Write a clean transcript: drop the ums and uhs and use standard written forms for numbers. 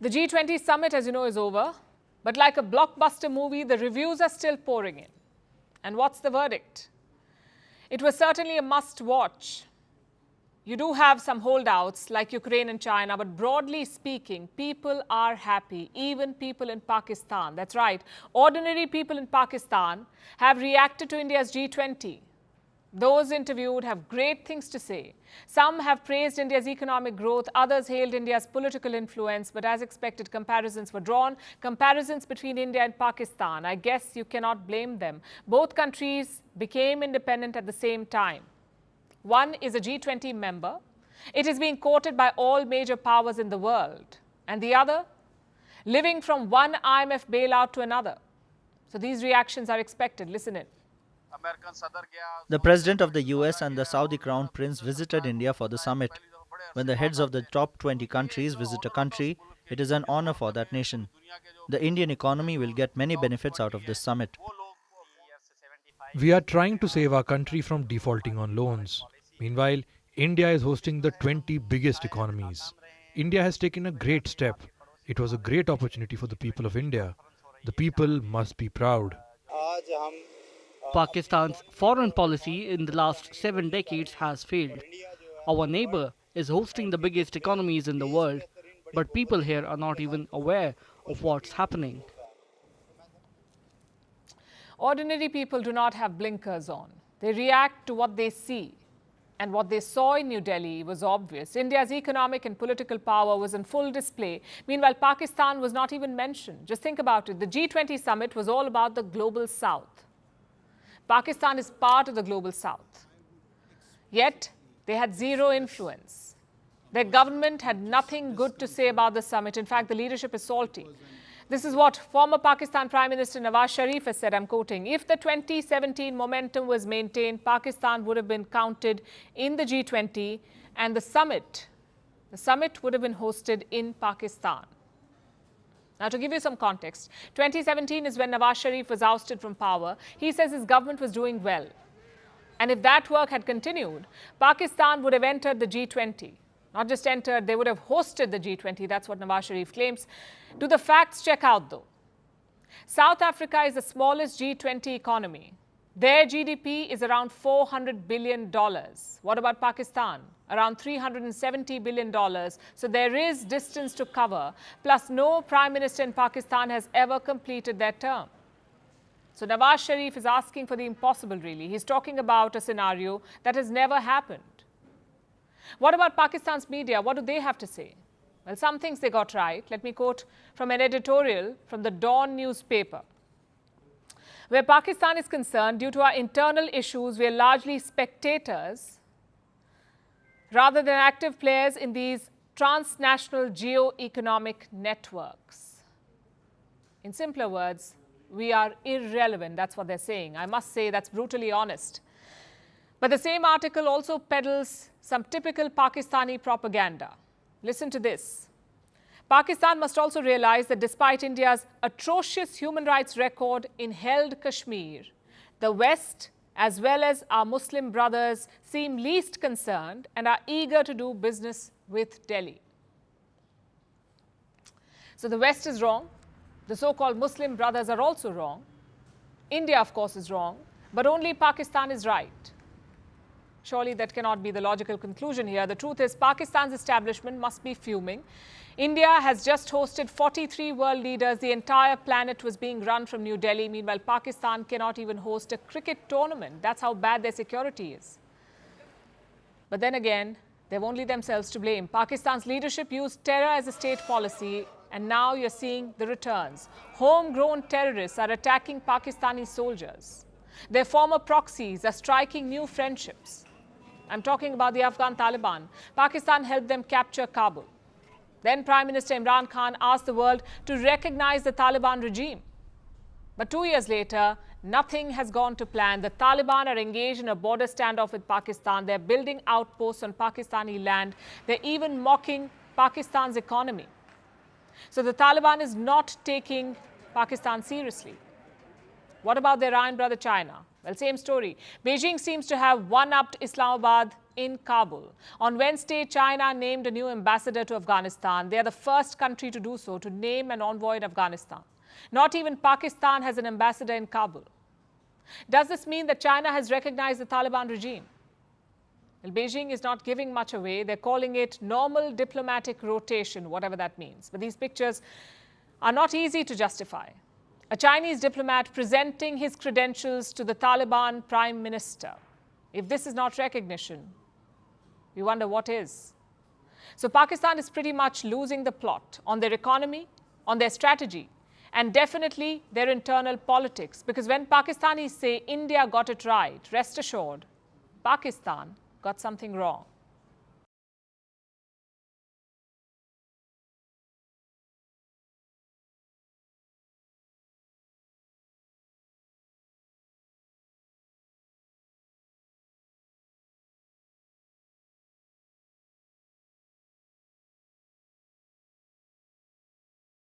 The G20 summit, as you know, is over. But like a blockbuster movie, the reviews are still pouring in. And what's the verdict? It was certainly a must-watch. You do have some holdouts like Ukraine and China, but broadly speaking, people are happy, even people in Pakistan. That's right. Ordinary people in Pakistan have reacted to India's G20. Those interviewed have great things to say. Some have praised India's economic growth, others hailed India's political influence, but as expected, comparisons were drawn. Comparisons between India and Pakistan. I guess you cannot blame them. Both countries became independent at the same time. One is a G20 member. It is being courted by all major powers in the world. And the other, living from one IMF bailout to another. So these reactions are expected. Listen in. The president of the US and the Saudi Crown Prince visited India for the summit. When the heads of the top 20 countries visit a country, it is an honor for that nation. The Indian economy will get many benefits out of this summit. We are trying to save our country from defaulting on loans. Meanwhile, India is hosting the 20 biggest economies. India has taken a great step. It was a great opportunity for the people of India. The people must be proud. Pakistan's foreign policy in the last 7 decades has failed. Our neighbor is hosting the biggest economies in the world, but people here are not even aware of what's happening. Ordinary people do not have blinkers on. They react to what they see. And what they saw in New Delhi was obvious. India's economic and political power was in full display. Meanwhile, Pakistan was not even mentioned. Just think about it. The G20 summit was all about the global south. Pakistan is part of the global south. Yet, they had zero influence. Their government had nothing good to say about the summit. In fact, the leadership is salty. This is what former Pakistan Prime Minister Nawaz Sharif has said, I'm quoting, if the 2017 momentum was maintained, Pakistan would have been counted in the G20 and the summit would have been hosted in Pakistan. Now, to give you some context, 2017 is when Nawaz Sharif was ousted from power. He says his government was doing well. And if that work had continued, Pakistan would have entered the G20. Not just entered, they would have hosted the G20. That's what Nawaz Sharif claims. Do the facts check out, though? South Africa is the smallest G20 economy. Their GDP is around $400 billion. What about Pakistan? Around $370 billion. So there is distance to cover. Plus, no prime minister in Pakistan has ever completed their term. So Nawaz Sharif is asking for the impossible, really. He's talking about a scenario that has never happened. What about Pakistan's media? What do they have to say? Well, some things they got right. Let me quote from an editorial from the Dawn newspaper. Where Pakistan is concerned, due to our internal issues, we are largely spectators rather than active players in these transnational geo-economic networks. In simpler words, we are irrelevant. That's what they're saying. I must say that's brutally honest. But the same article also peddles some typical Pakistani propaganda. Listen to this. Pakistan must also realize that despite India's atrocious human rights record in held Kashmir, the West, as well as our Muslim brothers, seem least concerned and are eager to do business with Delhi. So the West is wrong. The so-called Muslim brothers are also wrong. India, of course, is wrong. But only Pakistan is right. Surely that cannot be the logical conclusion here. The truth is Pakistan's establishment must be fuming. India has just hosted 43 world leaders. The entire planet was being run from New Delhi. Meanwhile, Pakistan cannot even host a cricket tournament. That's how bad their security is. But then again, they've only themselves to blame. Pakistan's leadership used terror as a state policy, and now you're seeing the returns. Homegrown terrorists are attacking Pakistani soldiers. Their former proxies are striking new friendships. I'm talking about the Afghan Taliban. Pakistan helped them capture Kabul. Then Prime Minister Imran Khan asked the world to recognize the Taliban regime. But 2 years later, nothing has gone to plan. The Taliban are engaged in a border standoff with Pakistan. They're building outposts on Pakistani land. They're even mocking Pakistan's economy. So the Taliban is not taking Pakistan seriously. What about their iron brother China? Well, same story. Beijing seems to have one-upped Islamabad in Kabul. On Wednesday, China named a new ambassador to Afghanistan. They are the first country to do so, to name an envoy in Afghanistan. Not even Pakistan has an ambassador in Kabul. Does this mean that China has recognized the Taliban regime? Well, Beijing is not giving much away. They're calling it normal diplomatic rotation, whatever that means. But these pictures are not easy to justify. A Chinese diplomat presenting his credentials to the Taliban prime minister. If this is not recognition, we wonder what is. So Pakistan is pretty much losing the plot on their economy, on their strategy, and definitely their internal politics. Because when Pakistanis say India got it right, rest assured, Pakistan got something wrong.